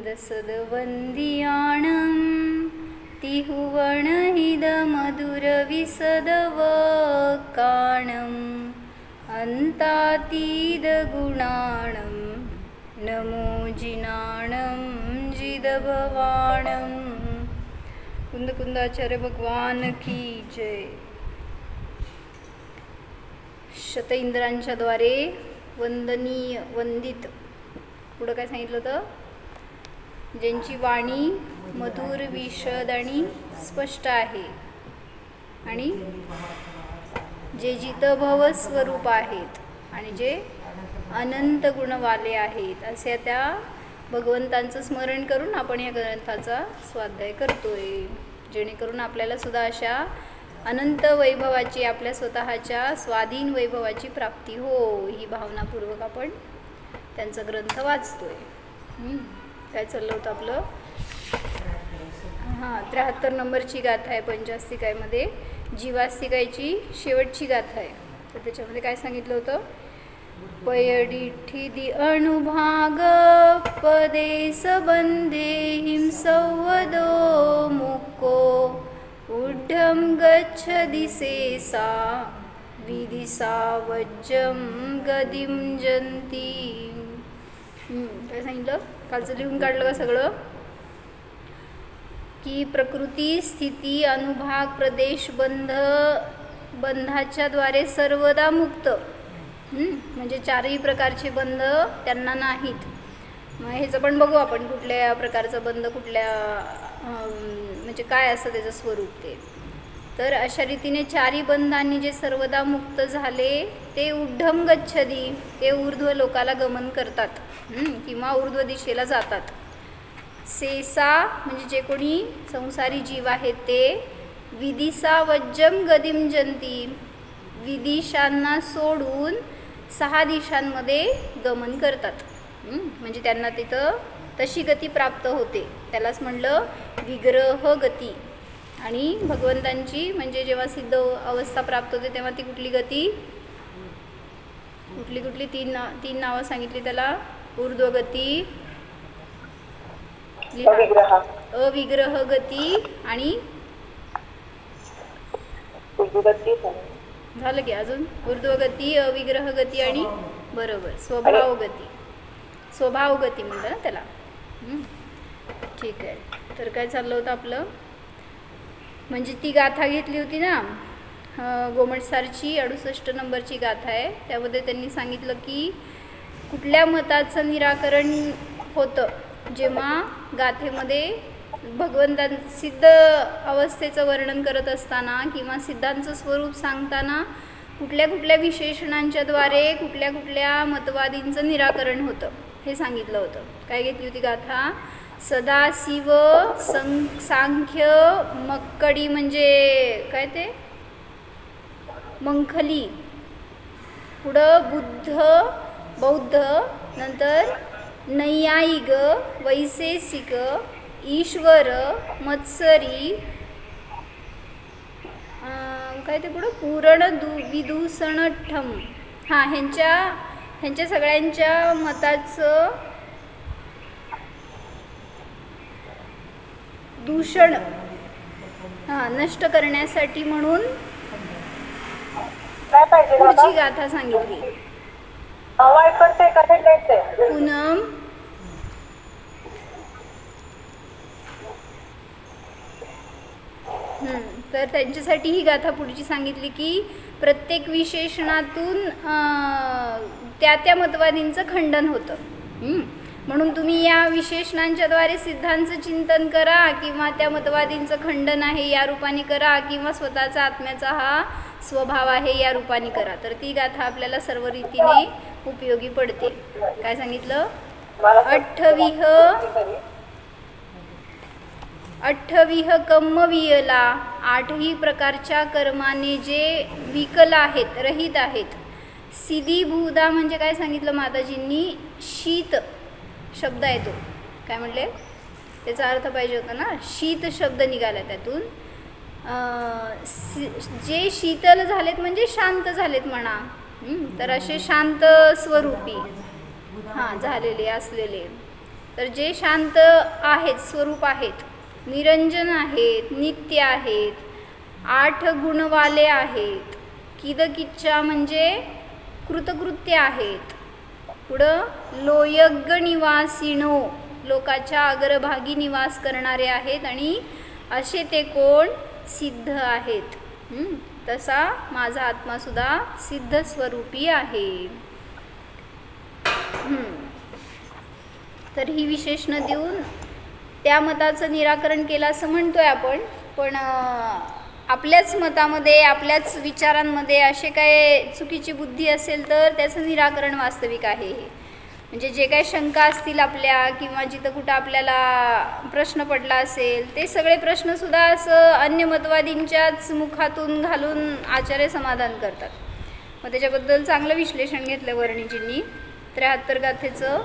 दसदवन्दियाणं तिहुवणहिदमधुरविसदवकाणम् अन्तातीदगुणाणं नमो जिनाणं जिदभवाणं। कुंद कुंदाचार्य भगवान की जय। शत इंद्रांच्या द्वारे वंदनीय वंदित। पुढं काय सांगितलं होतं? ज्यांची वाणी मधुर विशद आणि स्पष्ट आहे आणि जे जितभव स्वरूप आहेत आणि जे अनंत गुणवाले आहेत, असे त्या भगवंतांचं स्मरण करून आपण या ग्रंथाचा स्वाध्याय करतोय, जेणेकरून आपल्याला सुद्धा अशा अनंत वैभवाची, आपल्या स्वतःच्या स्वाधीन वैभवाची प्राप्ती हो, ही भावनापूर्वक आपण त्यांचा ग्रंथ वाचतोय। काय चाललं होतं आपलं? 73 नंबरची गाथा आहे पंचास्तिकामध्ये, जीवास्तिकाची शेवटची गाथा आहे। तर त्याच्यामध्ये काय सांगितलं होतं? पयडिठिदि अणुभाग पदे सबंधे हिंसवदो मुको ऊढ्यं गच्छदि सेसा विदिसा वज्जं गदिं जंती। काय सांगितलं? कालचं लिहून काढलं का सगळं? की प्रकृती, स्थिती, अनुभाग, प्रदेश, बंधाच्या द्वारे सर्वदा मुक्त, म्हणजे चारही प्रकारचे बंध त्यांना नाहीत। मग ह्याचं पण बघू आपण, कुठल्या प्रकारचा बंध, कुठल्या म्हणजे काय असं त्याचं स्वरूप ते। तर अशा रीतीने चारी बंधांनी जे सर्वदा मुक्त झाले ते ऊढ्ढम गच्छदी, ते ऊर्ध्व लोकाला गमन करतात किंवा ऊर्ध्व दिशेला जातात। सेसा म्हणजे जे कोणी संसारी जीव आहेत ते विदिसा वज्जम गदिम जंती, विदिशांना सोडून 6 दिशांमध्ये गमन करतात, म्हणजे त्यांना तिथं तशी गती प्राप्त होते, त्यालाच म्हणलं विग्रह गती। आणि भगवंतांची म्हणजे जेव्हा सिद्ध अवस्था प्राप्त होते तेव्हा ती कुठली गती, कुठली तीन नावं सांगितली त्याला? ऊर्ध्व गती, अविग्रह गती आणि झालं की अजून ऊर्ध्व गती, अविग्रह गती आणि बरोबर स्वभाव गती। स्वभाव गती म्हणलं ना त्याला। ठीक आहे। तर काय चाललं होतं आपलं? म्हणजे ती गाथा घेतली होती ना गोमटसारची 68 नंबरची गाथा आहे। त्यामध्ये त्यांनी सांगितलं की कुठल्या मताचं निराकरण होतं जेव्हा गाथेमध्ये भगवंतां सिद्ध अवस्थेचं वर्णन करत असताना किंवा सिद्धांचं स्वरूप सांगताना कुठल्या कुठल्या विशेषणांच्या द्वारे कुठल्या कुठल्या मतवादींचं निराकरण होतं हे सांगितलं होतं। काय घेतली होती गाथा? सदाशिव, सांख्य, मक्कडी म्हणजे काय ते मंखली, पुढं बौद्ध, नंतर नैयायिक, वैशेषिक, ईश्वर, मत्सरी, काय ते पुढं पूरण विदूषणठम। ह्यांच्या सगळ्यांच्या मताचं दूषण नष्ट करण्यासाठी म्हणून पुढची गाथा सांगितली। पूनम तर त्यांच्यासाठी ही गाथा पुढची सांगितली की प्रत्येक विशेषणातून त्या मतवादींचं खंडन होतं, म्हणून तुम्ही या विशेषणांच्या द्वारे सिद्धांचं चिंतन करा किंवा त्या मतवादींचं खंडन आहे या रूपाने करा किंवा स्वतःचा आत्म्याचा हा स्वभाव आहे या रूपाने करा। तर ती गाथा आपल्याला सर्व रीतीने उपयोगी पडते। काय सांगितलं? अठ्ठविह कर्मवियला, 8ही प्रकारच्या कर्माने जे विकल आहेत, रहित आहेत। सिद्धी भूदा म्हणजे काय सांगितलं माताजींनी? शीत शब्द आहे तो, काय म्हणले त्याचा अर्थ पाहिजे होता ना, शीत शब्द निघाला त्यातून। जे शीतल झालेत म्हणजे शांत झालेत म्हणा, तर असे शांत स्वरूपी झालेले असलेले तर जे शांत आहेत, स्वरूप आहेत, निरंजन आहेत, नित्य आहेत, 8 गुणवाले आहेत, किदकिच्चा म्हणजे कृतकृत्य आहेत, पुढं लोयज्ञ निवासिनो लोकाच्या अग्रभागी निवास करणारे आहेत आणि असे ते कोण सिद्ध आहेत. तसा माझा आत्मासुद्धा सिद्ध स्वरूपी आहे. तर ही विशेषणं देऊन त्या मताचं निराकरण केलं असं म्हणतोय आपण. पण आपल्याच मतामध्ये, आपल्याच विचारांमध्ये असे काय चुकीची बुद्धी असेल तर त्याचं निराकरण वास्तविक आहे हे. म्हणजे जे काही शंका असतील आपल्या किंवा जिथं कुठं आपल्याला प्रश्न पडला असेल ते सगळे प्रश्नसुद्धा असं अन्य मतवादींच्याच मुखातून घालून आचार्य समाधान करतात. मग त्याच्याबद्दल चांगलं विश्लेषण घेतलं वर्णिजींनी. 73 गाथेचं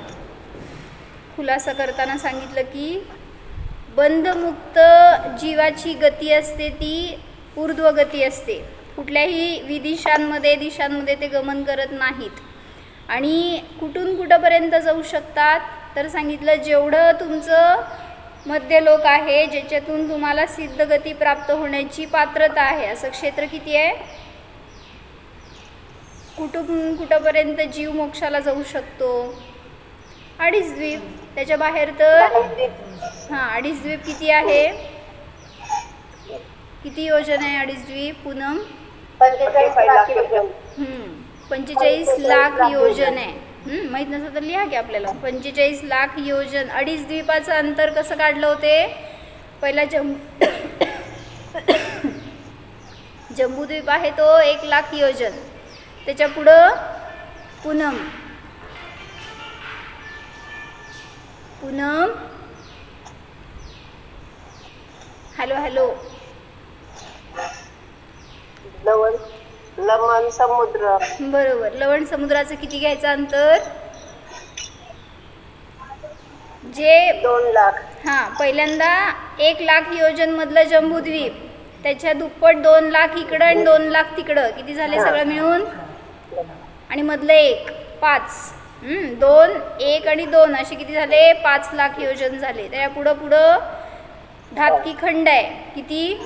खुलासा करताना सांगितलं की बंधमुक्त जीवाची गती असते ती ऊर्ध्वगती असते. कुठल्याही दिशांमध्ये ते गमन करत नाहीत. आणि कुठून कुठंपर्यंत जाऊ शकतात तर सांगितलं जेवढं तुमचं मध्यलोक आहे, ज्याच्यातून तुम्हाला सिद्ध गती प्राप्त होण्याची पात्रता आहे, असं क्षेत्र किती आहे, कुठून कुठंपर्यंत जीव मोक्षाला जाऊ शकतो, 2.5 द्वीप. त्याच्या बाहेर तर 2.5 द्वीप किती आहे, किती योजन आहे 2.5 द्वीप पूनम? 45 लाख योजन आहे. माहीत नसतं तर लिहा की आपल्याला. 45 लाख योजन. 2.5 द्वीपाचं अंतर कसं काढलं होते? पहिला जम्बूद्वीप आहे तो 1 लाख योजन. त्याच्या पुढं पूनम हॅलो लवण समुद्र. बरोबर. लवण समुद्राचं किती घ्यायचं अंतर? जे 2 लाख. पहिल्यांदा 1 लाख योजन मधलं जम्बूद्वीप, त्याच्या दुप्पट 2 लाख इकडं आणि 2 लाख तिकडं. किती झाले सगळं मिळून? आणि मधलं 1 5. 2 1 आणि 2 असे किती झाले? 5 लाख योजन झाले. त्या पुढं धातकी खंड आहे किती?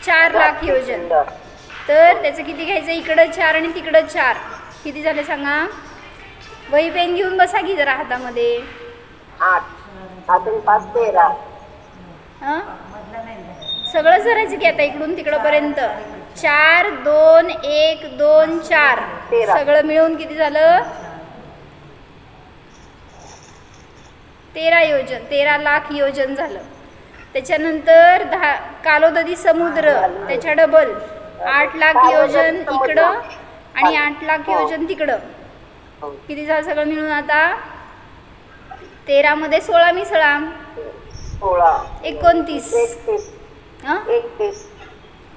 4 लाख योजन. तर त्याचं किती घ्यायचं? इकडं 4 आणि तिकडं 4. किती झाले सांगा? वही पेन घेऊन बसा की जरा हातामध्ये. 8 अजून 5 13. सगळं करायचं की आता इकडून तिकडपर्यंत. 4 2 1 2 4 सगळं मिळून किती झालं? 13 योजन. 13 लाख योजन झालं. त्याच्यानंतर कालोदरी समुद्र, त्याच्या डबल 8 लाख योजन इकडं आणि 8 लाख योजन तिकडं. किती झालं सगळं मिळून आता? 13 मध्ये 16 मिसळा. 29. 31.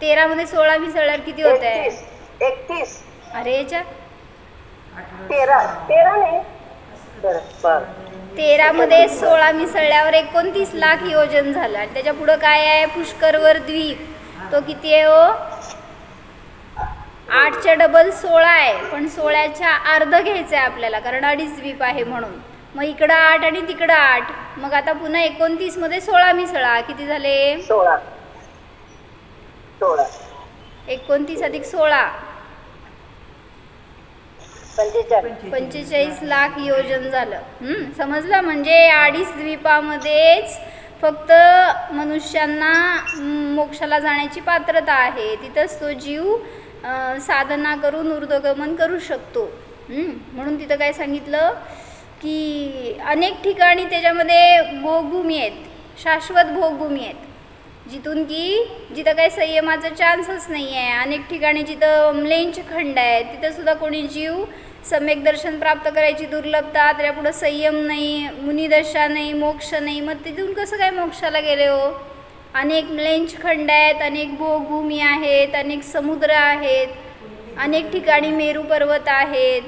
13 मध्ये 16 मिसळल्यावर किती होत आहे? 31. अरे याच्या 13 नाही. 13 मध्ये 16 मिसळल्यावर 29 लाख योजन झालं. आणि त्याच्या पुढं काय आहे? पुष्करवर द्वीप. तो किती आहे हो? 8च्या डबल 16 आहे, पण 16च्या अर्ध घ्यायचं आहे आपल्याला, कारण 2.5 द्वीप आहे म्हणून. मग इकडं 8 आणि तिकडं 8. मग आता पुन्हा 29 मध्ये 16 मिसळा. किती झाले? 16. 29 अधिक 16 45 लाख योजन झालं. समजलं? म्हणजे 2.5 द्वीपामध्येच फक्त मनुष्यांना मोक्षाला जाण्याची पात्रता आहे. तिथंच तो जीव साधना करून ऊर्ध्वगमन करू शकतो. म्हणून तिथं काय सांगितलं की अनेक ठिकाणी त्याच्यामध्ये भोगभूमी आहेत, शाश्वत भोगभूमी आहेत, जिथं काही संयमाचा चान्सच नाही आहे. अनेक ठिकाणी जिथं म्लेंच खंड आहे, तिथं सुद्धा कोणी जीव सम्यक दर्शन प्राप्त करायची दुर्लभता, त्याच्या पुढं संयम नाही, मुनिदशा नाही, मोक्ष नाही. मग तिथून कसं काय मोक्षाला गेले हो? अनेक म्लेंच खंड आहेत, अनेक भोगभूमी आहेत, अनेक समुद्र आहेत, अनेक ठिकाणी मेरू पर्वत आहेत.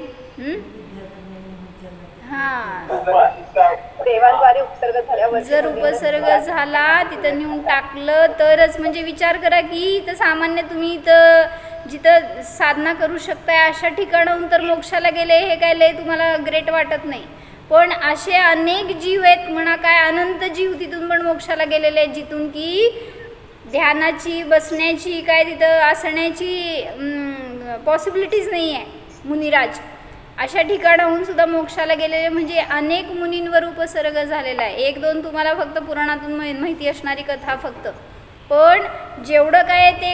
देवांद्वारे उपसर्ग झाल्यावर जर उपसर्ग झाला तिथं नेऊन टाकलं तरच. म्हणजे विचार करा की इथं सामान्य तुम्ही इथं जिथं साधना करू शकताय अशा ठिकाणाहून तर मोक्षाला गेले, हे काय लय तुम्हाला ग्रेट वाटत नाही. पण असे अनेक जीव आहेत म्हणा, काय अनंत जीव तिथून पण मोक्षाला गेलेले आहेत, जिथून की ध्यानाची, बसण्याची, काय तिथं असण्याची पॉसिबिलिटीज नाही आहे. मुनिराज अशा ठिकाणाहून सुद्धा मोक्षाला गेलेले म्हणजे अनेक मुनींवर उपसर्ग झालेला आहे. एक दोन तुम्हाला फक्त पुराणातून माहिती असणारी कथा फक्त, पण जेवढं काय ते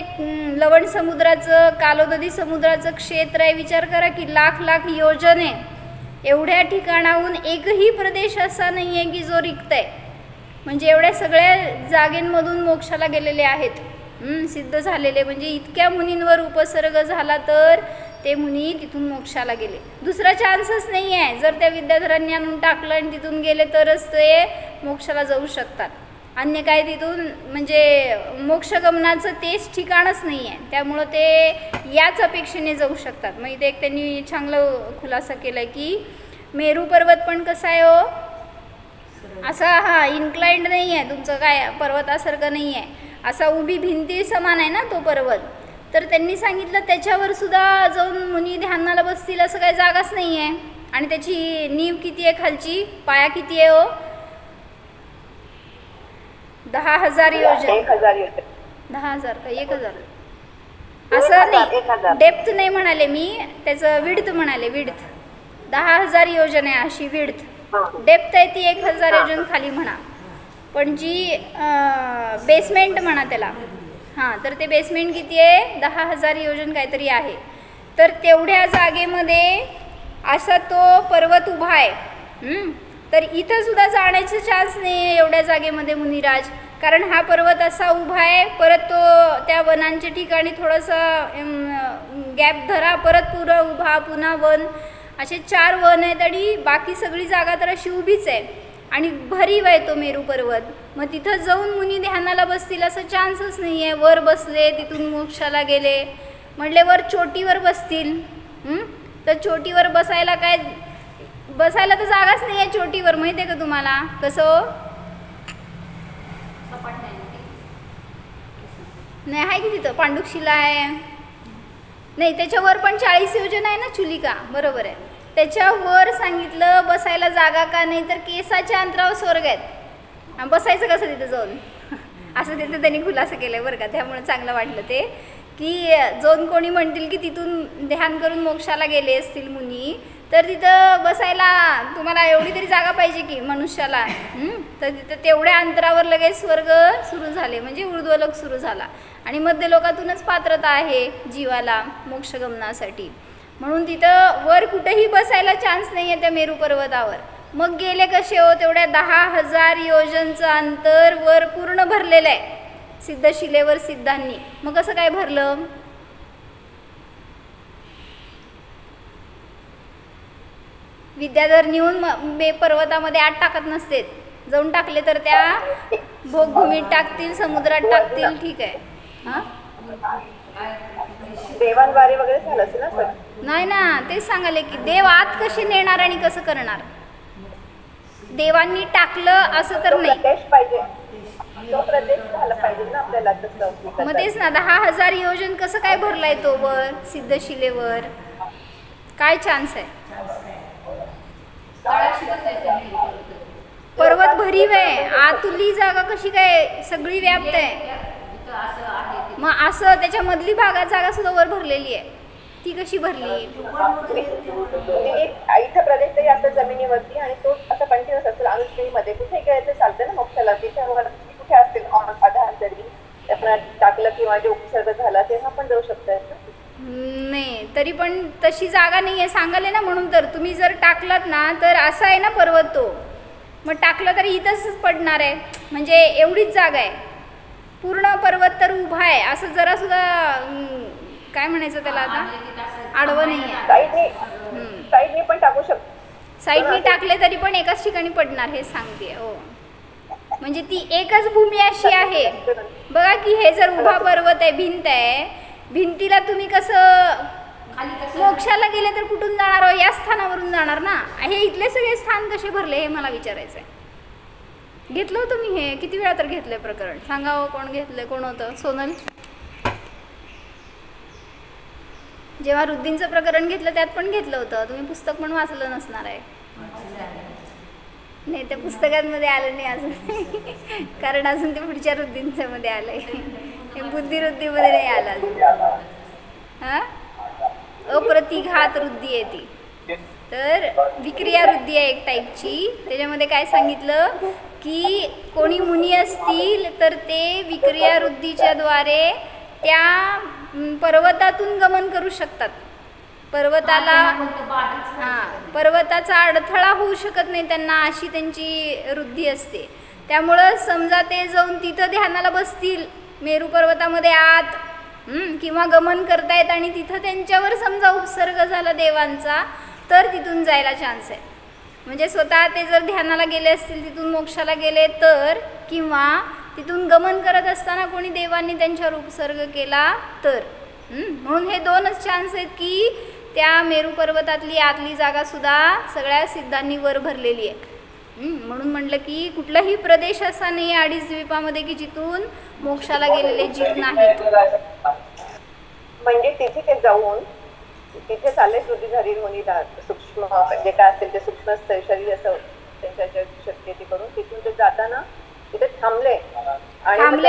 लवण समुद्राचं, कालोदधी समुद्राचं क्षेत्र आहे, विचार करा की लाख लाख योजने, एवढ्या ठिकाणाहून एकही प्रदेश असा नाही आहे की जो रिक्त आहे. म्हणजे एवढ्या सगळ्या जागेंमधून मोक्षाला गेलेले आहेत, सिद्ध झालेले. म्हणजे इतक्या मुनींवर उपसर्ग झाला तर ते मुनी तिथून मोक्षाला गेले. दुसरा चान्सच नाही आहे. जर त्या विद्याधरांनी आणून टाकलं आणि तिथून गेले तरच ते मोक्षाला जाऊ शकतात. अन्य काय तिथून म्हणजे मोक्षगमनाचं तेच ठिकाणच नाही आहे. त्यामुळं ते याच अपेक्षेने जाऊ शकतात. मग इथे एक त्यांनी चांगलं खुलासा केला की मेरू पर्वत पण कसा आहे हो, असा इन्क्लाइंड नाही आहे, तुमचं काय पर्वतासारखं नाही आहे, असा उभी भिंती समान आहे ना तो पर्वत. तर त्यांनी सांगितलं त्याच्यावर सुद्धा जाऊन मुनी ध्यानाला बसतील असं काही जागाच नाही आहे. आणि त्याची नीव किती आहे, खालची पाया किती आहे हो, 10,000 योजन. 10,000 का 1,000 असं नाही, डेप्थ नाही म्हणाले मी, त्याचं विड्थ म्हणाले. विड्थ 10,000 योजन आहे अशी विड्थ. डेप्थ आहे ती 1,000 योजन खाली म्हणा. पण जी बेसमेंट म्हणा त्याला, तर ते बेसमेंट किती आहे, 10,000 योजन काहीतरी आहे. तर तेवढ्या जागेमध्ये असा तो पर्वत उभा आहे. तर इथं सुद्धा जाण्याचं चान्स नाही आहे एवढ्या जागेमध्ये मुनिराज, कारण हा पर्वत असा उभा आहे. परत तो त्या वनांच्या ठिकाणी थोडासा गॅप धरा, परत पुढं उभा, पुन्हा वन, असे 4 वन आहेत आणि बाकी सगळी जागा तर अशी उभीच आहे. आणि भरीव आहे तो मेरू पर्वत. मग तिथं जाऊन मुनी ध्यानाला बसतील असं चान्सच नाही आहे. वर बसले, तिथून मोक्षाला गेले म्हटले वर चोटीवर बसतील. तर चोटीवर बसायला काय, बसायला तर जागाच नाही आहे चोटीवर, माहिती आहे का तुम्हाला कसं नाही आहे की तिथं पांडुक्षिला आहे. नाही त्याच्यावर पण 40 योजन आहे ना चुलिका, बरोबर आहे. त्याच्यावर सांगितलं बसायला जागा का नाही, तर केसाच्या अंतरावर स्वर्ग आहेत. बसायचं कसं तिथं जाऊन असं तिथं त्यांनी खुलासा केलं बरं का. त्यामुळे चांगलं वाटलं ते की जोन कोणी म्हणतील की तिथून ध्यान करून मोक्षाला गेले असतील मुनी, तर तिथं बसायला तुम्हाला एवढी तरी जागा पाहिजे की मनुष्याला. तर तिथं तेवढ्या अंतरावर लगेच स्वर्ग सुरू झाले, म्हणजे ऊर्ध्वलोक सुरू झाला. आणि मध्य लोकातूनच पात्रता आहे जीवाला मोक्षगमनासाठी. म्हणून तिथं वर कुठेही बसायला चान्स नाही आहे त्या मेरू पर्वतावर. मग गेले कसे हो, तेवढ्या 10,000 योजनचं अंतर वर पूर्ण भरलेलं आहे सिद्धशिलेवर सिद्धांनी. मग कसं काय भरलं, विद्याधर नेऊन पर्वतामध्ये आत टाकत नसते, जाऊन टाकले तर त्या भोगभूमीत टाकतील, समुद्रात टाकतील. ठीक आहे. देवांद्वारे वगैरे झालं असेल ना सर. नाही ना, तेच सांगाले की देव आत कसे नेणार आणि कसं करणार. देवांनी टाकलं असं तर नाही, पाहिजे तो प्रदेश झाला पाहिजे ना आपल्याला. मग तेच ना, 10,000 योजन कसं काय भरलाय तो वर सिद्धशिलेवर, काय चान्स आहे. पर्वत भरीव आहे, आतली जागा कशी काय सगळी व्याप्त आहे. मग असं त्याच्यामधली भागात जागा सुद्धा वर भरलेली आहे, ती कशी भरली. इथं प्रदेश तरी असं जमिनीवरती आणि तो असं कंटिन्युअस असेल अनुष्ठेमध्ये कुठे गेलं चालतं ना मोक्षाला. त्याच्यावर कुठे असतील आधार तरी आपण टाकलं किंवा जे उपसर्ग झाला तेव्हा पण जाऊ शकतात ना. नाही तरी पण तशी जागा नाही आहे सांगाले ना. म्हणून तर तुम्ही जर टाकलात ना तर असा आहे ना पर्वत तो, मग टाकलं तर इथंच पडणार आहे. म्हणजे एवढीच जागा आहे, पूर्ण पर्वत तर उभा आहे. असं जरा सुद्धा काय म्हणायचं त्याला आता आडवं नाही आहे. साईडने पण टाकू शकतो, साईडने टाकले तरी पण एकाच ठिकाणी पडणार हे सांगते. हो, म्हणजे ती एकच भूमी अशी आहे बघा की हे जर उभा पर्वत आहे, भिंत आहे, भिंतीला तुम्ही कसं मोक्षाला गेले तर कुठून जाणार हो, या स्थानावरून जाणार ना. हे इथले सगळे स्थान कसे भरले हे मला विचारायचं आहे. घेतलं होतं मी हे किती वेळा तर घेतलंय प्रकरण, सांगा कोण घेतलंय, कोण होतं. सोनल, जेव्हा रुद्दींचं प्रकरण घेतलं त्यात पण घेतलं होतं तुम्ही, पुस्तक पण वाचलं नसणार आहे. नाही, त्या पुस्तकांमध्ये आलं नाही अजून कारण अजून ते पुढच्या वृद्धींच्या मध्ये आलंय, हे बुद्धिवृद्धीमध्ये नाही आलं अजून. हां, अप्रतिघात वृद्धी आहे ती. तर विक्रिया वृद्धी आहे एक टाईपची. त्याच्यामध्ये काय सांगितलं की कोणी मुनी असतील तर ते विक्रिया वृद्धीच्या द्वारे त्या पर्वतातून गमन करू शकतात. पर्वताचा अडथळा होऊ शकत नाही त्यांना, अशी त्यांची वृद्धी असते. त्यामुळं समजा ते जाऊन तिथं ध्यानाला बसतील मेरू पर्वतामध्ये आत, किंवा गमन करतायत आणि तिथं त्यांच्यावर समजा उपसर्ग झाला देवांचा, तर तिथून जायला चान्स आहे. म्हणजे स्वतः ते जर ध्यानाला गेले असतील, तिथून मोक्षाला गेले तर, किंवा तिथून गमन करत असताना कोणी देवांनी त्यांच्यावर उपसर्ग केला तर. म्हणून हे दोनच चान्स आहेत की त्या मेरू पर्वतातली आतली जागा सुद्धा सगळ्या सिद्धांनी वर भरलेली आहे. म्हणून म्हटलं की कुठलाही प्रदेश असा नाही अडीच द्वीपामध्ये की जिथून मोक्षाला गेलेले जीव नाहीत. म्हणजे तिथे ते जाऊन तिथे चालले वृद्धिधारी मुनी सूक्ष्म जे काय असेल ते सूक्ष्म शरीर असं त्यांच्या शक्ती करून तिथून ते जाताना तिथे थांबले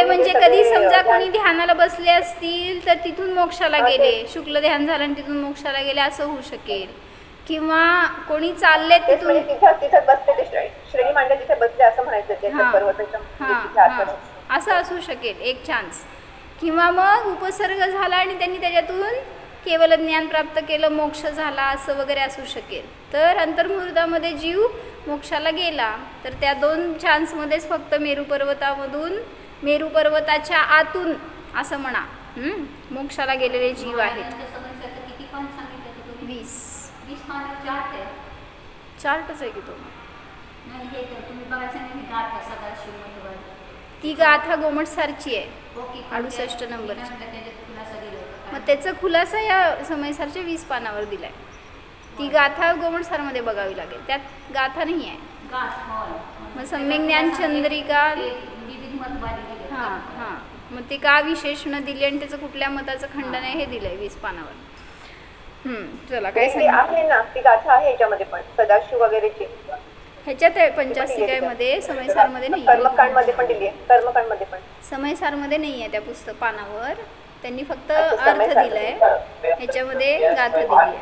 म्हणजे कधी समजा कोणी ध्यानाला बसले असतील तर तिथून मोक्षाला गेले, शुक्ल ध्यान झालं आणि तिथून मोक्षाला गेले असं होऊ शकेल. किंवा कोणी चालले तिथून तिथे बसले, श्रेणी मांडल्या तिथे बसले असं म्हणायचं, असं असू शकेल एक चान्स. किंवा मग उपसर्ग झाला आणि त्यांनी त्याच्यातून केवल ज्ञान प्राप्त केलं, मोक्ष झाला असं वगैरे असू शकेल. तर अंतर्मुहूर्तामध्ये जीव मोक्षाला गेला तर त्या दोन चान्समध्येच फक्त मेरू पर्वतामधून, मेरू पर्वताच्या आतून असं म्हणा मोक्षाला गेलेले जीव आहेत. 20 चार्टच आहे की तो. ती गाथा गोमटसारची आहे 68 नंबरची. मग त्याचा खुलासा या समयसारच्या 20 पानावर दिलाय. ती गाथा गोमटसारमध्ये बघावी लागेल, त्यात गाथा नाही आहे. मग सम्यक ज्ञान चंद्रिका, हां, मग ते का विशेषण दिली आणि त्याचं कुठल्या मताचं खंडन आहे हे दिलंय 20 पानावर. चला काय आहे ना, ती गाथा आहे याच्यामध्ये पण सदाशिव वगैरेची ह्याच्यात आहे 85 मध्ये, समयसारमध्ये नाही. कर्मकांडमध्ये पण दिली आहे, कर्मकांडमध्ये पण. समयसारमध्ये नाही आहे त्या पुस्तक पानावर, त्यांनी फक्त अर्थ दिलाय, ह्याच्यामध्ये गाथा दिली आहे.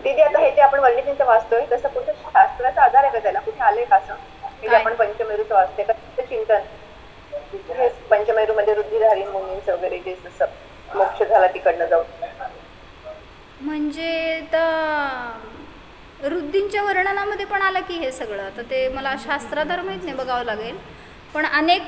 दीदी आता हे जे आपण वर्णितींचं वाचतोय तसं कुठे शास्त्राचा आधार आहे का त्याला, कुठे आलंय का असं की आपण पंचमेरूचं वाचतोय का चिंतन पंचमेरू मध्ये वृद्धिधारी मुनींचं वगैरे जे जसं मोक्ष झाला तिकडनं जाऊन, म्हणजे तर वृद्धींच्या वर्णनामध्ये पण आलं की हे सगळं. आता ते मला शास्त्राधार माहीत नाही, बघावं लागेल. पण अनेक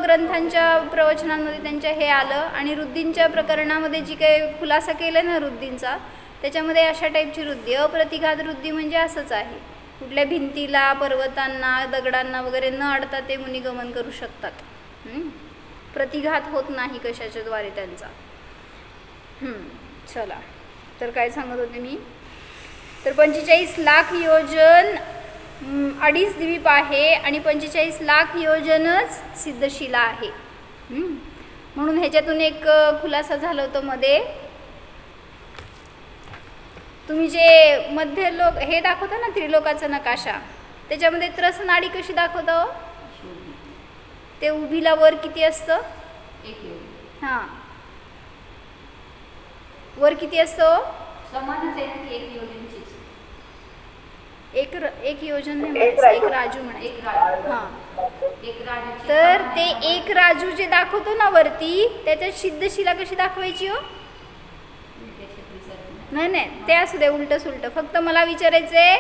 ग्रंथांच्या प्रवचनांमध्ये त्यांच्या हे आलं. आणि वृद्धींच्या प्रकरणामध्ये जी काही खुलासा केला ना वृद्धींचा, त्याच्यामध्ये अशा टाईपची वृद्धी, अप्रतिघात वृद्धी म्हणजे असंच आहे, कुठल्या भिंतीला, पर्वतांना, दगडांना वगैरे न अडता ते मुनी गमन करू शकतात. प्रतिघात होत नाही कशाच्या द्वारे त्यांचा. चला, तर काय सांगत होते मी, तर 45 लाख योजन 2.5 द्वीप आहे आणि 45 लाख योजनच सिद्धशिला आहे. म्हणून ह्याच्यातून एक खुलासा झाला होता मध्ये. तुम्ही जे मध्य लोक हे दाखवता ना त्रिलोकाचा नकाशा, त्याच्यामध्ये त्रसनाडी कशी दाखवता हो, ते उभीला वर किती असतं, हां वर किती असतं, एक योजन नाही, एक राजू म्हणा. हां, तर ते एक राजू जे दाखवतो ना वरती, त्याच्यात सिद्धशिला कशी दाखवायची हो. नाही, ते असू दे, उलट सुलट. फक्त मला विचारायचंय,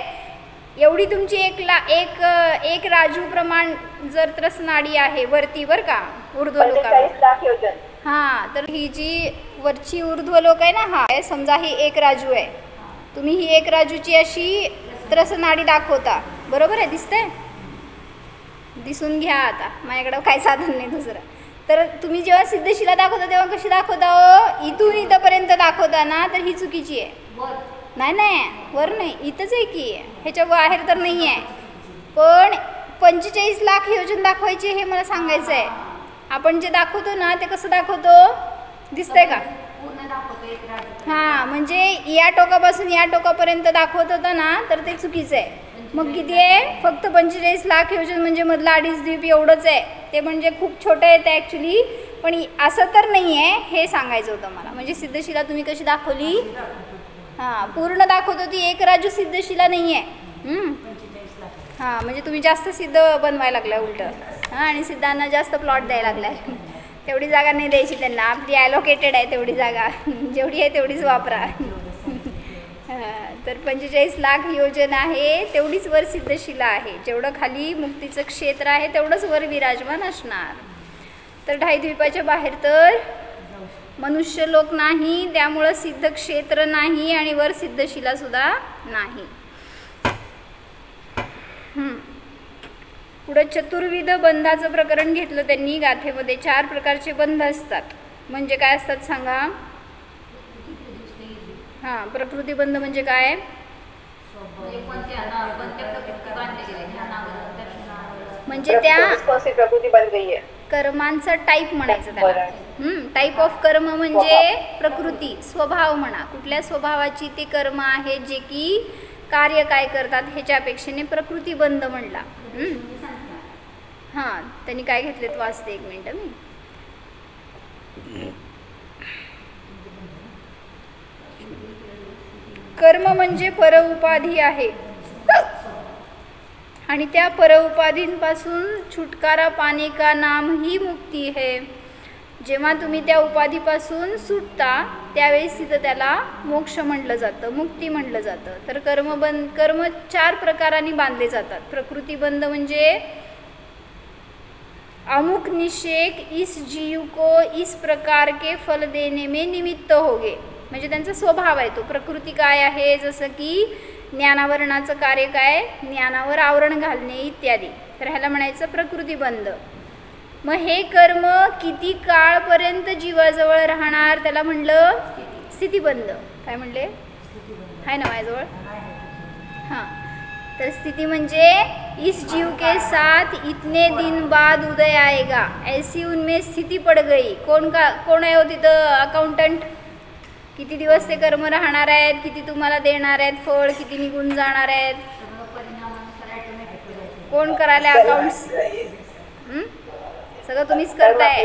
एवढी तुमची एक राजू प्रमाण जर त्रसनाडी आहे वरती बरं का, ऊर्ध्वलोकावर, हां, तर ही जी वरची ऊर्ध्वलोक आहे ना, हा समजा ही एक राजू आहे, तुम्ही ही एक राजूची अशी त्रसनाडी दाखवता, बरोबर आहे, दिसतंय, दिसून घ्या. आता माझ्याकडं काय साधन नाही दुसरं. तर तुम्ही जेव्हा सिद्धशिला दाखवता तेव्हा कशी दाखवता हो, इथून इथंपर्यंत दाखवता ना, तर ही चुकीची आहे. नाही, वर नाही, इथंच आहे की, ह्याच्या बाहेर तर नाही आहे. पण 45 लाख योजन दाखवायचे हे मला सांगायचं आहे. आपण जे दाखवतो ना ते कसं दाखवतो, दिसतंय का, हां, म्हणजे या टोकापासून या टोकापर्यंत दाखवत होता ना, तर ते चुकीचं आहे. मग किती आहे? फक्त 45 लाख योजन म्हणजे मधला 2.5 द्वीप एवढंच आहे. ते म्हणजे खूप छोटं आहे ते ॲक्च्युली, पण असं तर नाही आहे हे सांगायचं होतं मला. म्हणजे सिद्धशिला तुम्ही कशी दाखवली? हां, पूर्ण दाखवत होती. एक राजू सिद्धशिला नाही आहे. हां, म्हणजे तुम्ही जास्त सिद्ध बनवायला लागल्या उलटं. हां, आणि सिद्धांना जास्त प्लॉट द्यायला लागला आहे. तेवढी जागा नाही द्यायची त्यांना, आपली ॲलोकेटेड आहे तेवढी जागा. जेवढी आहे तेवढीच वापरा. तर 45 लाख योजन आहे, तेवढीच वर सिद्धशिला आहे. जेवढं खाली मुक्तीचं क्षेत्र आहे तेवढंच वर विराजमान असणार. तर 2.5 द्वीपाच्या बाहेर तर मनुष्य लोक नाही, त्यामुळं सिद्ध क्षेत्र नाही आणि वर सिद्धशिला सुद्धा नाही. पुढं चतुर्विध बंधाचं प्रकरण घेतलं त्यांनी गाथेमध्ये. 4 प्रकारचे बंध असतात. म्हणजे काय असतात सांगा? हां, प्रकृती बंध म्हणजे काय? म्हणजे त्या कर्मांचा टाईप म्हणायचं त्याला. टाईप ऑफ कर्म म्हणजे प्रकृती, स्वभाव म्हणा. कुठल्या स्वभावाची ते कर्म आहे जे की कार्य काय करतात ह्याच्या अपेक्षेने प्रकृती बंध म्हणला. हां, त्यांनी काय घेतलेत वाचते, 1 मिनिट मी. कर्म म्हणजे परउपाधी आहे आणि त्या परउपाधींपासून छुटकारा पाने का नाम ही मुक्ती है. जेव्हा तुम्ही त्या उपाधीपासून सुटता त्यावेळेस तिथं त्याला मोक्ष म्हटलं जातं, मुक्ती म्हटलं जातं. तर कर्म 4 प्रकारांनी बांधले जातात. प्रकृतीबंध म्हणजे अमुक निषेक इस जीव को इस प्रकार के फल देने में निमित्त होगे. म्हणजे त्यांचा स्वभाव आहे तो. प्रकृती काय आहे? जसं की ज्ञानावरणाचं कार्य काय? ज्ञानावर आवरण घालणे इत्यादी. तर ह्याला म्हणायचं प्रकृतीबंध. मग हे कर्म किती काळपर्यंत जीवाजवळ राहणार त्याला म्हणलं स्थितीबंध. काय म्हणले? आहे ना माझ्याजवळ? हां, तर स्थिती म्हणजे इस जीव के साथ इतने दिन बाद उदय आएगा, ऐसी उनमें स्थिती पड गई. कोण आहे हो तिथं? अकाउंटंट. किती दिवस ते कर्म राहणार आहेत, किती तुम्हाला देणार आहेत फळ, किती निघून जाणार आहेत, कोण करायला अकाउंट्स? सगळं तुम्हीच करताय.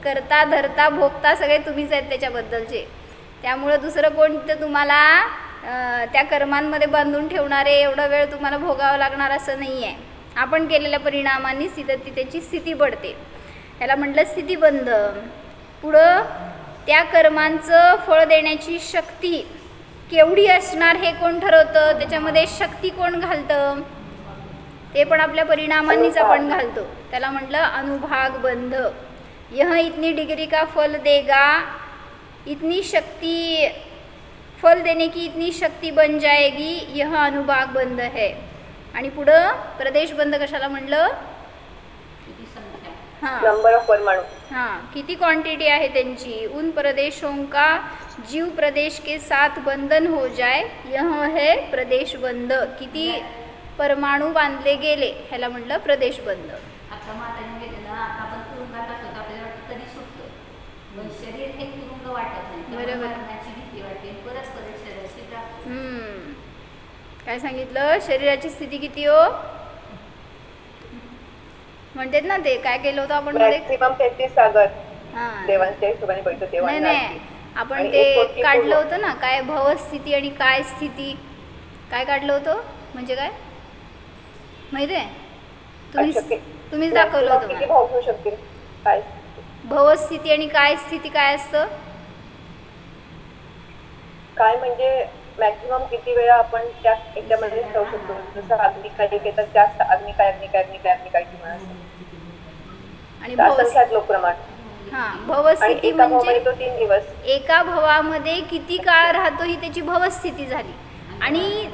करता धरता भोगता सगळे तुम्हीच आहेत त्याच्याबद्दलचे. त्यामुळं दुसरं कोण तिथं तुम्हाला त्या कर्मांमध्ये बांधून ठेवणारे एवढा वेळ तुम्हाला भोगावं लागणार असं नाही आहे. आपण केलेल्या परिणामांनी तिथं त्याची स्थिती पडते. त्याला म्हटलं स्थितीबंध. पुढं त्या कर्मांचं फळ देण्याची शक्ती केवढी असणार हे कोण ठरवतं? त्याच्यामध्ये शक्ती कोण घालतं? ते पण आपल्या परिणामांनीच आपण घालतो. त्याला म्हटलं अनुभाग बंध. यह इतनी डिग्री का फल देगा, इतनी शक्ती फल देने की इतनी शक्ती बन जाएगी, यह अनुभाग बंध है. आणि पुढं प्रदेश बंध कशाला म्हणलं? हाँ, नंबर ऑफ परमाणु. हाँ, किती क्वांटिटी आहे त्यांची. उन प्रदेशों का जीव प्रदेश के साथ बंधन हो जाए, यह है प्रदेश बंध. किती परमाणु बांधले गेले ह्याला म्हटलं प्रदेश बंध. काय सांगितलं? शरीराची स्थिती किती हो? म्हणतात ना ते काय केलं होतं आपण मॅक्सिमम 33 सागर. हां, देवांच्या हिशोबाने पैसे देवा. नाही, आपण ते काढलं होतं ना काय भवस्थिती आणि काय स्थिती. काय काढलं होतं म्हणजे काय माहिती आहे? तुम्हीच दाखवलं होतं मला. भवस्थिती आणि काय स्थिती काय असतं? काय म्हणजे मॅक्सिमम किती वेळा आपण त्या याच्यामध्ये जाऊ शकतो. जसं अग्निकाय येतात जास्त अग्निकाय किंवा आणि लोक प्रमाण. हां, भवस्थिती म्हणजे 3 दिवस. एका भवामध्ये किती काळ राहतो ही त्याची भवस्थिती झाली. आणि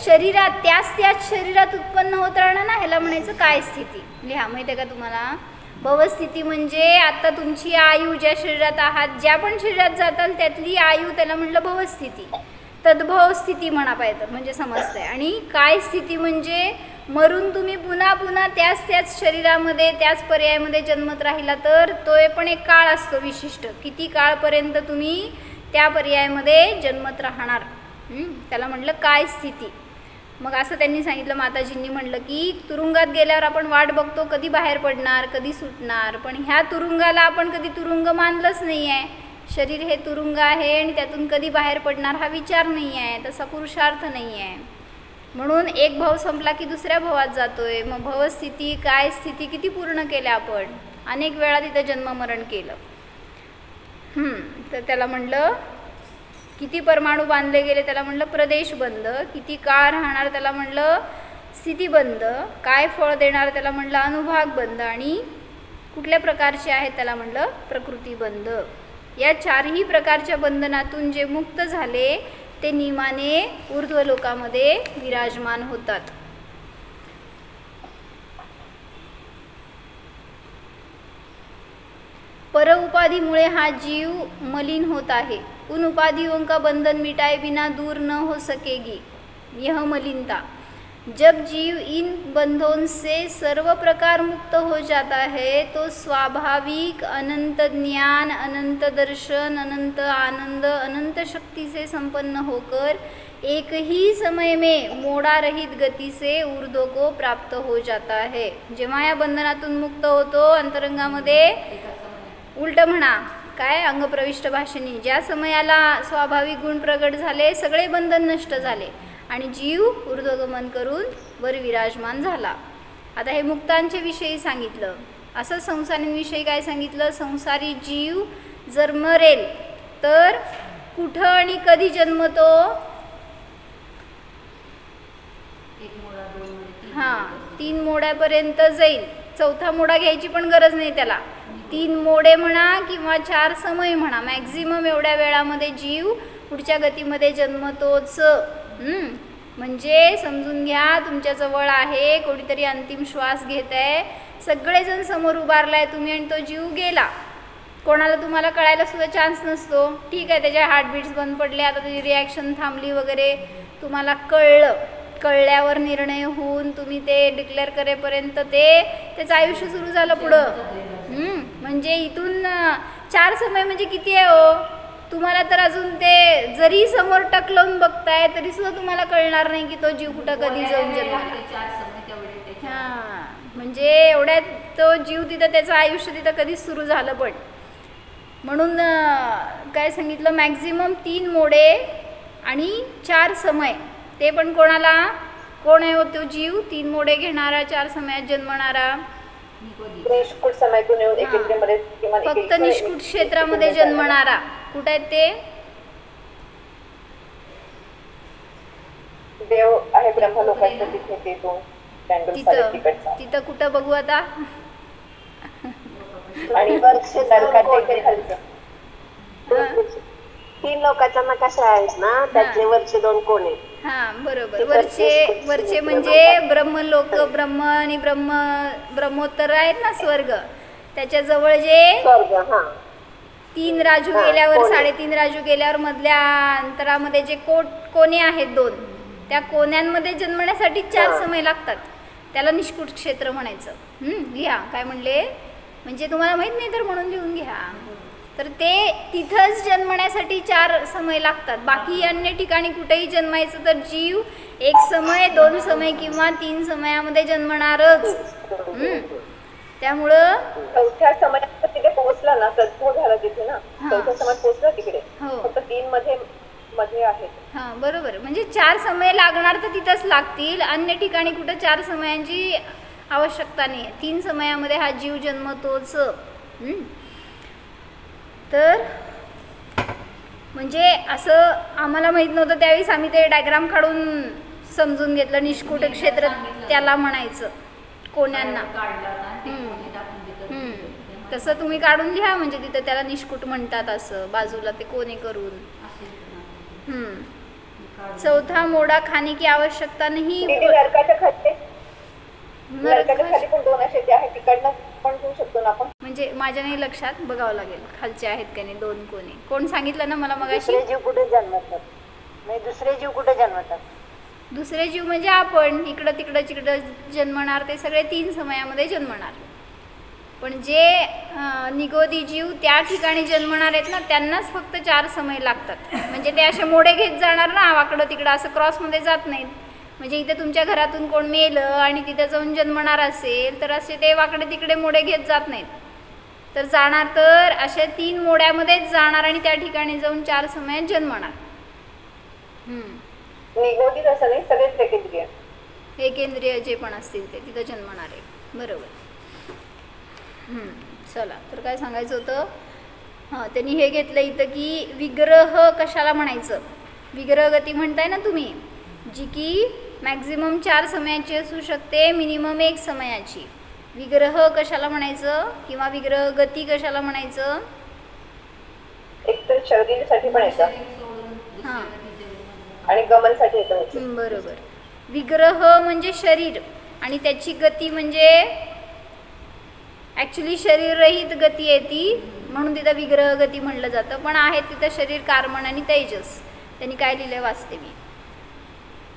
शरीरात त्याच शरीरात उत्पन्न होत राहणं ना ह्याला म्हणायचं काय स्थिती. लिहा, माहिती आहे का तुम्हाला? भवस्थिती म्हणजे आता तुमची आयु ज्या शरीरात आहात, ज्या पण शरीरात जाताल त्यातली आयु त्याला म्हटलं भवस्थिती. तद्भव स्थिती म्हणा पाहिजे म्हणजे समजतंय. आणि काय स्थिती म्हणजे मरून तुम्ही पुन्हा पुन्हा त्याच शरीरामध्ये त्याच पर्यायामध्ये जन्मत राहिला तर तो पण एक काळ असतो विशिष्ट. किती काळपर्यंत तुम्ही त्या पर्यायामध्ये जन्मत राहणार त्याला म्हटलं काय स्थिती. मग असं त्यांनी सांगितलं, माताजींनी म्हणलं की तुरुंगात गेल्यावर आपण वाट बघतो कधी बाहेर पडणार, कधी सुटणार, पण ह्या तुरुंगाला आपण कधी तुरुंग मानलंच नाही आहे. शरीर हे तुरुंग आहे आणि त्यातून कधी बाहेर पडणार हा विचार नाही आहे, तसा पुरुषार्थ नाही आहे. म्हणून एक भाव संपला की दुसऱ्या भावात जातोय. मग भवस्थिती काय स्थिती किती पूर्ण केल्या आपण, अनेक वेळा तिथं जन्ममरण केलं. तर त्याला म्हणलं किती परमाणू बांधले गेले, त्याला म्हणलं प्रदेशबंध. किती काळ राहणार, त्याला म्हणलं स्थितीबंध. काय फळ देणार, त्याला म्हणलं अनुभागबंध. आणि कुठल्या प्रकारचे आहेत, त्याला म्हणलं प्रकृतीबंध. या चारही प्रकारच्या बंधनातून जे मुक्त झाले ते नियमाने ऊर्ध्वलोकामध्ये विराजमान होतात. पर उपाधीमुळे हा जीव मलिन होत आहे. उन उपाधियों का बंधन मिटाए बिना दूर न हो सकेगी यह मलिनता. जब जीव इन बंधों से सर्व प्रकार मुक्त हो जाता है तो स्वाभाविक अनंत ज्ञान, अनंत दर्शन, अनंत आनंद, अनंत शक्ति से संपन्न होकर एक ही समय में मोड़ा रहित गति से ऊर्ध्व को प्राप्त हो जाता है. जेव्हा या बंधनातून मुक्त होतो अंतरंगामध्ये, उलट म्हणा काय, अंगप्रविष्ट भाषणी, ज्या समयाला स्वाभाविक गुण प्रगट झाले, सगळे बंधन नष्ट झाले आणि जीव ऊर्ध्वगमन करून वर विराजमान झाला. आता हे मुक्तांच्या विषयी सांगितलं. असं संसारींविषयी काय सांगितलं, संसारी जीव जर मरेल तर कुठं आणि कधी जन्मतो, हां 3 मोड्यापर्यंत जाईल. 4था मोडा घ्यायची पण गरज नाही त्याला. 3 मोडे म्हणा किंवा 4 समय म्हणा, मॅक्झिमम एवढ्या वेळामध्ये जीव पुढच्या गतीमध्ये जन्मतोच. म्हणजे समजून घ्या, तुमच्याजवळ आहे, कोणीतरी अंतिम श्वास घेत आहे, सगळेजण समोर उभारलाय तुम्ही आणि तो जीव गेला. कोणाला तुम्हाला कळायला सुद्धा चान्स नसतो. ठीक आहे, त्याच्या हार्टबीट्स बंद पडले, आता त्याची रिॲक्शन थांबली वगैरे, तुम्हाला कळलं. कळल्यावर निर्णय होऊन तुम्ही ते डिक्लेअर करेपर्यंत त्याचं आयुष्य सुरू झालं पुढं. म्हणजे इथून 4 समय म्हणजे किती आहे हो, तुम्हाला तर अजून ते जरी समोर टक लावून बघताय तरी सुद्धा तुम्हाला कळणार नाही की तो जीव कुठं कधी जाऊन जन्माला. हां, म्हणजे एवढ्यात तो जीव तिथं, त्याचं आयुष्य तिथं कधीच सुरू झालं. पण म्हणून काय सांगितलं, मॅक्झिमम 3 मोडे आणि 4 समय. ते पण कोणाला, कोण आहे हो तो जीव 3 मोडे घेणारा, 4 समयात जन्मणारा, फक्त निष्कुट क्षेत्रामध्ये जन्मणारा. कुठे आहेत ते, देव आहे ब्रह्मलोकाचं तिथे, तिथं कुठं बघू आता. आणि नरकाच्या 3 लोकांचा नकाशा आहेस ना, त्यातले वरचे 2 कोण आहेत. हा बरोबर, वरचे म्हणजे ब्रह्मलोक, ब्रह्म आणि ब्रह्मोत्तर आहेत ना, स्वर्ग. त्याच्या जवळ जे 3 राजू गेल्यावर, 3.5 राजू गेल्यावर मधल्या अंतरामध्ये जे कोणे आहेत 2, त्या कोण्यांमध्ये जन्मण्यासाठी 4 समय लागतात. त्याला निष्कुट क्षेत्र म्हणायचं. लिहा काय म्हणले, म्हणजे तुम्हाला माहित नाही तर म्हणून लिहून घ्या. तर ते तिथंच जन्मण्यासाठी 4 समय लागतात. बाकी अन्य ठिकाणी कुठेही जन्मायचं तर जीव 1 समय, 2 समय किंवा 3 समयामध्ये जन्मणारच. त्यामुळं 4थ्या समयात तिथे पोहोचला ना, तत्व झाला तिथे ना, 4थ्या समयात पोहोचला तिकडे, फक्त 3 मध्ये आहेत. हां बरोबर, म्हणजे 4 समय लागणार तर तिथंच लागतील. अन्य ठिकाणी कुठं 4 समयांची आवश्यकता नाही आहे. 3 समयामध्ये हा जीव जन्मतोच. तर म्हणजे असं आम्हाला माहीत नव्हतं, त्यावेळेस आम्ही ते डायग्राम काढून समजून घेतलं. निष्कुट क्षेत्र त्याला म्हणायचं कोण्यांना. तसं तुम्ही काढून लिहा, म्हणजे तिथं त्याला निष्कुट म्हणतात असं, बाजूला ते कोणे करून. 4था मोडा खाने की आवश्यकता नाही. नरकाच्या खाली पण 2 असे ते आहे, तिकडनं पण घेऊ शकतो ना आपण. म्हणजे माझ्या नाही लक्षात, बघावं लागेल खालचे आहेत का नाही 2 कोणी. कोण सांगितलं ना मला मगाशी, दुसरे जीव कुठे जन्मतात, नाही दुसरे जीव कुठे जन्मतात. दुसरे जीव म्हणजे आपण इकडं तिकडं जन्मणार, ते सगळे 3 समयामध्ये जन्मणार. पण जे निगोदी जीव त्या ठिकाणी जन्मणार आहेत ना, त्यांनाच फक्त 4 समय लागतात. म्हणजे ते असे मोडे घेत जाणार ना, वाकडं तिकडं असं क्रॉसमध्ये जात नाहीत. म्हणजे इथे तुमच्या घरातून कोण मेलं आणि तिथे जाऊन जन्मणार असेल तर असे ते वाकडे तिकडे मोडे घेत जात नाहीत, तर जाणार तर अशा 3 मोड्यामध्येच जाणार आणि त्या ठिकाणी जाऊन 4 समयात जन्मणार. निगोटित असं नाही, सगळेच एकेंद्रिय. एकेंद्रिय जे पण असतील ते तिथं जन्मणार आहे. बरोबर. चला, तर काय सांगायचं होतं. त्यांनी हे घेतलं इथं की विग्रह कशाला म्हणायचं. विग्रह गती म्हणताय ना तुम्ही, जी की मॅक्झिमम 4 समयाची असू शकते, मिनिमम 1 समयाची. विग्रह कशाला म्हणायचं किंवा विग्रह गती कशाला म्हणायचं. एक तर शरीरासाठी पण येतं हां, आणि गमनसाठी येतं. बरोबर. विग्रह म्हणजे शरीर आणि त्याची गती म्हणजे ॲक्च्युली शरीररहित गती आहे ती, म्हणून तिथं विग्रह गती म्हणलं जातं. पण आहे तिथं शरीर, कार्बन आणि तेजस. त्यांनी काय लिहिलं वाचते मी.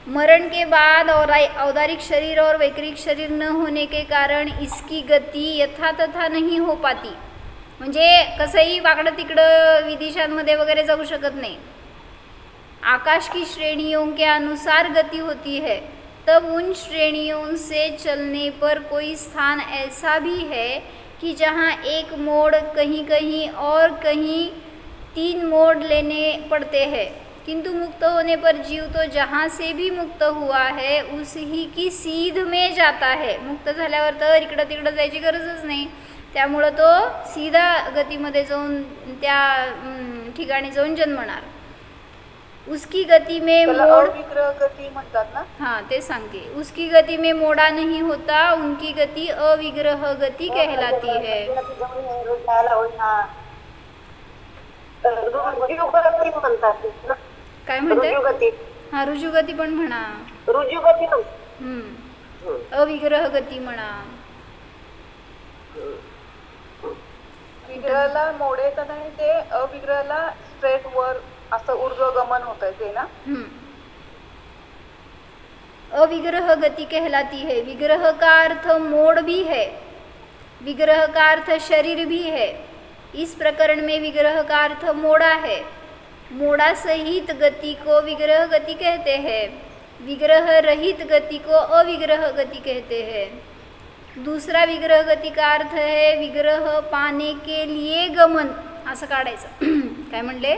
मरण के बाद औदारिक शरीर और वैक्रिक शरीर न होने के कारण इसकी गति यथा तथा नहीं हो पाती. म्हणजे कसंही वाकडं तिकडं विदिशांमध्ये वगैरे जाऊ शकत नाही. आकाश की श्रेणियों के अनुसार गति होती है, तब उन श्रेणियों से चलने पर कोई स्थान ऐसा भी है कि जहाँ एक मोड़ कहीं कहीं और कहीं 3 मोड़ लेने पड़ते हैं, किंतु मुक्त होने पर जीव तो जहाँ से भी मुक्त हुआ है उसी की सीध में जाता है. मुक्त झाल्यावर तर इकडं तिकडं जायची गरजच नाही, त्यामुळं तो सीधा गतीमध्ये जाऊन त्या ठिकाणी जाऊन जन्मणार. उसकी गति में मोड़, विग्रह गती म्हणतात ना. हाँ ते सांगते. उसकी गति में मोड़ा नहीं होता, उनकी गति अविग्रह गति कहलाती है. काय म्हणते. हा, रुजुगती पण म्हणा, रुजुगती. अविग्रह गती म्हणा. विग्रहाला मोडे येतात आणि ते अविग्रहाला स्ट्रेट वर असं ऊर्ध्वगमन होत आहे ते ना. अविग्रह गति कहलाती है. विग्रह का अर्थ मोड़ भी है, विग्रह का अर्थ शरीर भी है. इस प्रकरण में विग्रह का अर्थ मोड़ा है. मोड़ा सहित गति को विग्रह गति कहते हैं. विग्रह रहित गति को अविग्रह गति कहते हैं. दूसरा विग्रह गति का अर्थ है विग्रह पाने के लिए गमन. असं काढायचं. काय म्हणले.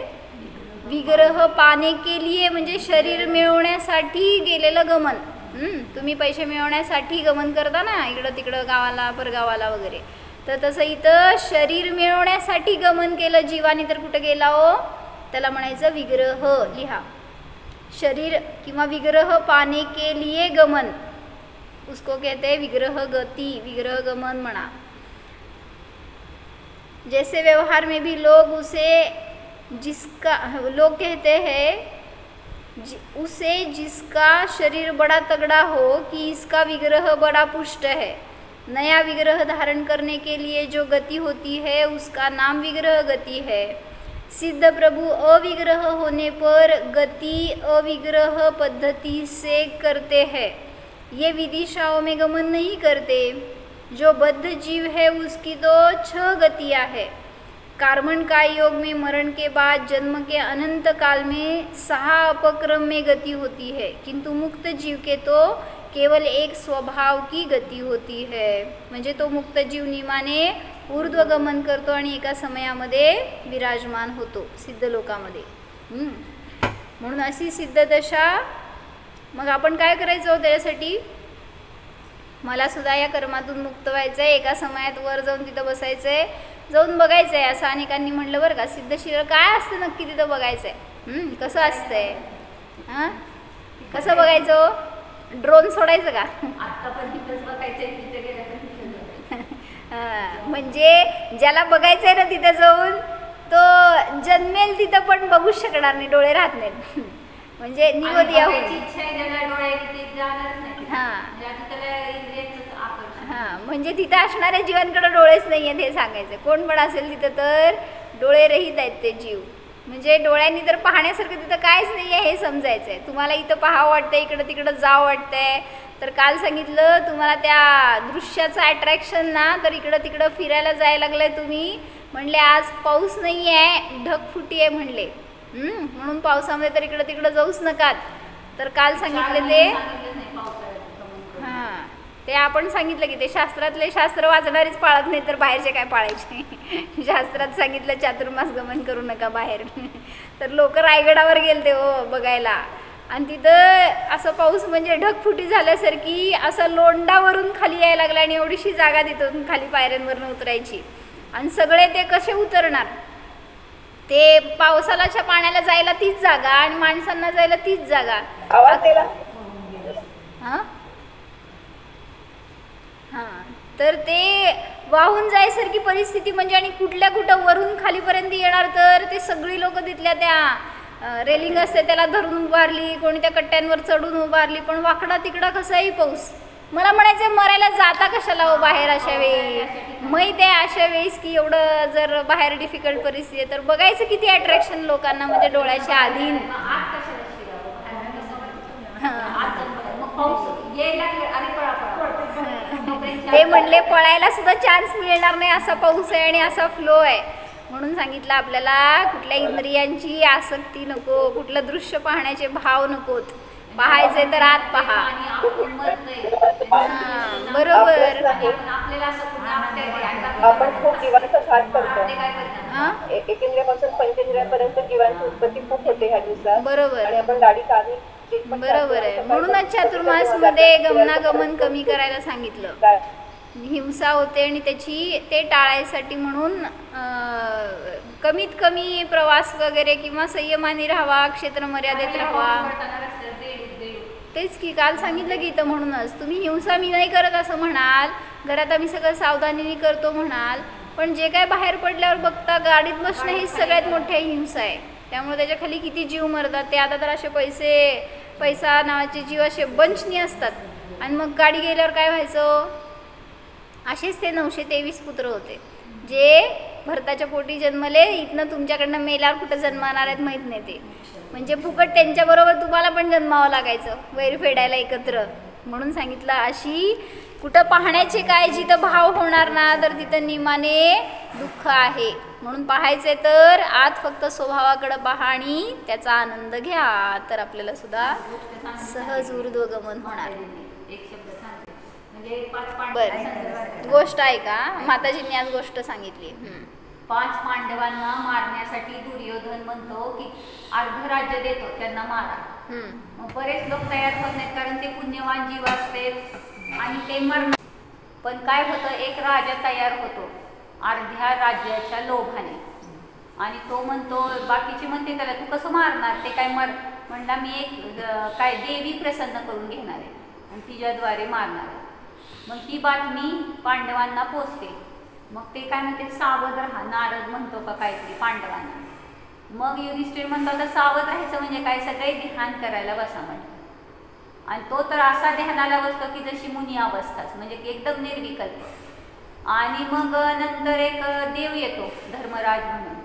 विग्रह पाने के लिए म्हणजे शरीर मिळवण्यासाठी गेलेलं गमन. तुम्ही पैसे मिळवण्यासाठी गमन करता ना, इकडं तिकडं गावाला परगावाला वगैरे, तर तसं इथं शरीर मिळवण्यासाठी गमन केलं जीवाने तर कुठं गेला हो, त्याला म्हणायचं विग्रह. लिहा. शरीर किंवा विग्रह पाने के लिए गमन, उसको कहते हैं विग्रह गति, विग्रह गमन म्हणा. जैसे व्यवहार में भी लोग लोग कहते हैं उसे जिसका शरीर बड़ा तगड़ा हो कि इसका विग्रह बड़ा पुष्ट है. नया विग्रह धारण करने के लिए जो गति होती है उसका नाम विग्रह गति है. सिद्ध प्रभु अविग्रह होने पर गति अविग्रह पद्धति से करते हैं. ये विदिशाओं में गमन नहीं करते. जो बद्ध जीव है उसकी तो 6 गतियाँ है. कार्बन का योग में मरण के बाद जन्म के अनंत काल में 6 अपक्रम में गति होती है, किंतु मुक्त जीव के तो केवल एक स्वभाव की गती होती है. म्हणजे तो मुक्त जीव नियमाने ऊर्ध्वगमन करतो आणि एका समयामध्ये विराजमान होतो सिद्ध लोकामध्ये. म्हणून अशी सिद्ध दशा. मग आपण काय करायचं त्यासाठी. मला सुद्धा या कर्मातून मुक्त व्हायचं आहे, एका समयात वर जाऊन तिथं बसायचं आहे, जाऊन बघायचं आहे. असं अनेकांनी म्हणलं बरं का. सिद्ध शिर काय असतं नक्की तिथं बघायचं आहे. कसं असतंय. हां, कसं बघायचं. ड्रोन सोडायचं का. म्हणजे ज्याला बघायचं आहे ना तिथं जाऊन तो जन्मेल तिथं पण बघू शकणार नाही, डोळे राहत नाहीत. म्हणजे निवदिया हां, म्हणजे तिथं असणाऱ्या जीवांकडे डोळेच नाही आहेत हे सांगायचं. कोण पण असेल तिथं तर डोळे रहित आहेत ते जीव. म्हणजे डोळ्यांनी तर पाहण्यासारखं तिथं कायच नाही आहे हे समजायचं आहे. तुम्हाला इथं पाहावं वाटतंय, इकडं तिकडं जावं वाटतंय, तर काल सांगितलं तुम्हाला त्या दृश्याचं अट्रॅक्शन ना, तर इकडं तिकडं फिरायला जायला लागलंय तुम्ही. म्हणले आज पाऊस नाही आहे, ढगफुटी आहे म्हणले. म्हणून पावसामध्ये तर इकडं तिकडं जाऊच नकात. तर काल सांगितले ते हां ते आपण सांगितलं की ते शास्त्रातले शास्त्र वाचणारीच पाळत नाही तर बाहेरचे काय पाळायचे. शास्त्रात सांगितलं चातुर्मास गमन करू नका बाहेर. तर लोक रायगडावर गेलते हो बघायला आणि तिथं असं पाऊस म्हणजे ढगफुटी झाल्यासारखी असं लोंडावरून खाली यायला लागला आणि एवढीशी जागा तिथून खाली पायऱ्यांवरनं उतरायची आणि सगळे ते कसे उतरणार. ते पावसाळ्याच्या पाण्याला जायला तीच जागा आणि माणसांना जायला तीच जागा. हां हां तर ते वाहून जायसारखी परिस्थिती म्हणजे आणि कुठल्या कुठं वरून खालीपर्यंत येणार तर ते सगळी लोक तिथल्या त्या रेलिंग असते त्याला धरून उभारली कोणी त्या कट्ट्यांवर चढून उभारली पण वाकडा तिकडा कसाही पाऊस. मला म्हणायचं मरायला जाता कशाला हो बाहेर अशा वेळी. माहीत आहे अशा वेळेस की एवढं जर बाहेर डिफिकल्ट परिस्थिती आहे तर बघायचं किती अट्रॅक्शन लोकांना म्हणजे डोळ्याच्या आधीन. ते म्हणले पळायला सुद्धा चान्स मिळणार नाही असा पाऊस आहे आणि असा फ्लो आहे. म्हणून सांगितलं आपल्याला कुठल्या इंद्रियांची आसक्ती नको कुठलं दृश्य पाहण्याचे भाव नकोत. पाहायचे तर आत पहा. बरोबर. आपण खूप जीवांचा घात करतो एकेंद्रियापासून पंचेंद्रियापर्यंत जीवांची उत्पत्ती खूप होते ह्या दिवसात. बरोबर आणि आपण गाडी काढली बरोबर आहे. म्हणूनच चातुर्मास मध्ये गमनागमन कमी करायला सांगितलं. हिंसा होते आणि ते टाळायसाठी म्हणून कमीत कमी प्रवास वगैरे किंवा संयमाने राहावा क्षेत्र मर्यादेत राहावा. तेच की काल सांगितलं की इथं म्हणूनच तुम्ही हिंसा मी नाही करत असं म्हणाल घरात आम्ही सगळं सावधानीने करतो म्हणाल पण जे काय बाहेर पडल्यावर बघता गाडीत बसणं ही सगळ्यात मोठी हिंसा आहे. त्यामुळे त्याच्या खाली किती जीव मरतात. ते आता तर असे पैसा नावाचे जीव असे बंचनी असतात आणि मग गाडी गेल्यावर काय व्हायचं. असेच ते 923 पुत्र होते जे भरताच्या पोटी जन्मले. इथनं तुमच्याकडनं मेल्यावर कुठं जन्मणार आहेत माहीत नाही. ते म्हणजे फुकट त्यांच्याबरोबर तुम्हाला पण जन्मावं लागायचं वैर फेडायला एकत्र. म्हणून सांगितलं अशी कुठं पाहण्याचे काय जिथं भाव होणार ना तर तिथं नियमाने दुःख आहे. म्हणून पाहायचे तर आत फक्त स्वभावाकडे पहा आणि त्याचा आनंद घ्या तर आपल्याला सुद्धा सहज ऊर्ध्वगमन होणार. बरं गोष्ट आहे का माताजींनी आज गोष्ट सांगितली. 5 पांडवांना मारण्यासाठी दुर्योधन म्हणतो की अर्ध राज्य देतो त्यांना मारा. मग बरेच लोक तयार होत नाहीत कारण ते पुण्यवान जीव असते आणि ते मरणार. पण काय होतं एक राजा तयार होतो अर्ध्या राज्याच्या लोभाने आणि तो म्हणतो बाकीचे म्हणते त्याला तू कसं मारणार. ते काय म्हणला मी एक काय देवी प्रसन्न करून घेणार आहे आणि तिच्याद्वारे मारणार आहे. मग ती बातमी पांडवांना पोचते. मग ते काय म्हणते सावध राहा. नारद म्हणतो का काहीतरी पांडवांना. मग युधिष्ठिर म्हणतो आता सावध राहायचं म्हणजे काय सगळे ध्यान करायला बसा म्हणतो. आणि तो तर असा ध्यानाला बसतो की जशी मुनी अवस्थाच म्हणजे एकदम निर्विकल्प. आणि मग नंतर एक देव येतो धर्मराज म्हणून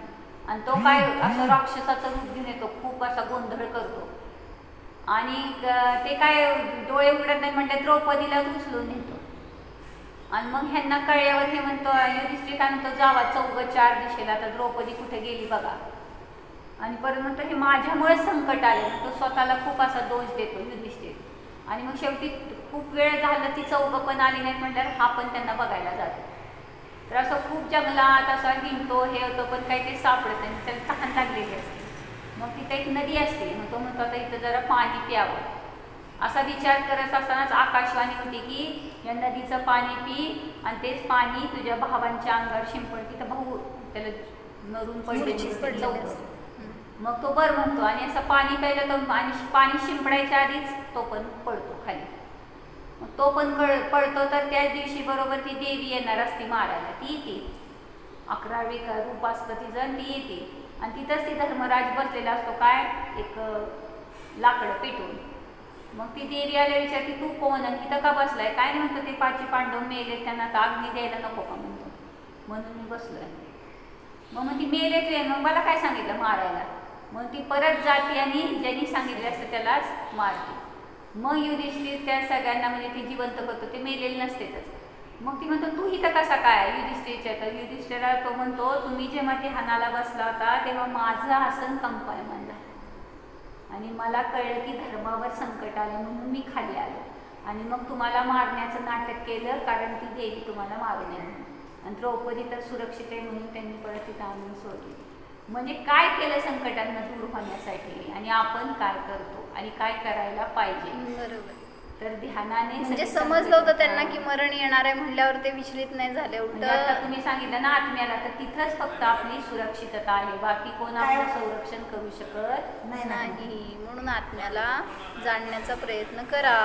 आणि तो काय असं राक्षसाचं रूप घेऊन येतो खूप असा गोंधळ करतो आणि ते काय डोळे उघडत नाही म्हणजे द्रौपदीला उचलून नेतो. आणि मग ह्यांना कळल्यावर हे म्हणतो युधिष्ठिर काय म्हणतो जावा 4 दिशेला आता द्रौपदी कुठे गेली बघा. आणि परत म्हणतो हे माझ्यामुळेच संकट आले ना तो स्वतःला खूप असा दोष देतो युधिष्ठिर. आणि मग शेवटी खूप वेळ झालं ती 4 पण आली नाहीत म्हटल्यावर हा पण त्यांना बघायला जातो. तर असं खूप जंगलात असा हिंडतो हे होतं पण काही ते सापडत नाही त्याला तहान लागलेली असते. मग तिथे एक नदी असते मग तो म्हणतो आता इथं जरा पाणी प्यावं. असा विचार करत असतानाच आकाशवाणी होती की या नदीचं पाणी पी आणि तेच पाणी तुझ्या भावांच्या अंगावर शिंपड. तिथं भाऊ त्याला मरून पडले. मग तो बरं म्हणतो आणि असं पाणी प्यायलं तर आणि पाणी शिंपडायच्या आधीच तो पण पडतो खाली. मग तो पण पडतो तर त्याच दिवशी बरोबर ती देवी येणार असती मारायला. ती येते 11वे रूप असतं तिचं ती येते आणि तिथंच ती धर्मराज बसलेला असतो काय एक लाकडं पेटून. मग ती देवी आल्या विचारते तू कोण आणि तिथं का बसलाय. काय नाही म्हणतो ते 5 पांडव मेले त्यांना आता अग्नी द्यायला नको का म्हणतो म्हणून मी बसलोय. मग ती मेले ते मग मला काय सांगितलं मारायला. मग ती परत जाते आणि ज्यांनी सांगितलं असतं त्यालाच मारते. मग युधिष्ठिर त्या सगळ्यांना म्हणजे ती जिवंत करतो ते मेलेले नसतेच. मग ती म्हणतो तू इथं कसा काय युधिष्ठिरच्या. तर युधिष्ठिरा तो म्हणतो तुम्ही जेव्हा ध्यानाला बसला होता तेव्हा माझं आसन कंपाय म्हणला आणि मला कळलं की धर्मावर संकट आले म्हणून मी खाली आलो आणि मग तुम्हाला मारण्याचं नाटक केलं, कारण ती देवी तुम्हाला मारू नये म्हणून. आणि द्रौपदी तर सुरक्षित आहे म्हणून त्यांनी परत तिथं आणून सोडली. म्हणजे काय केलं संकटांना दूर होण्यासाठी आणि आपण काय करतो आणि काय करायला पाहिजे. बरोबर. तर ध्यानाने म्हणजे समजलं होतं त्यांना की मरण येणार आहे म्हणल्यावर ते विचलित नाही झाले. म्हणजे आता उलट तुम्ही सांगितलं ना आत्म्याला, तर तिथंच फक्त आपली सुरक्षितता आहे, बाकी कोण आपलं संरक्षण करू शकत नाही. म्हणून आत्म्याला जाणण्याचा प्रयत्न करा.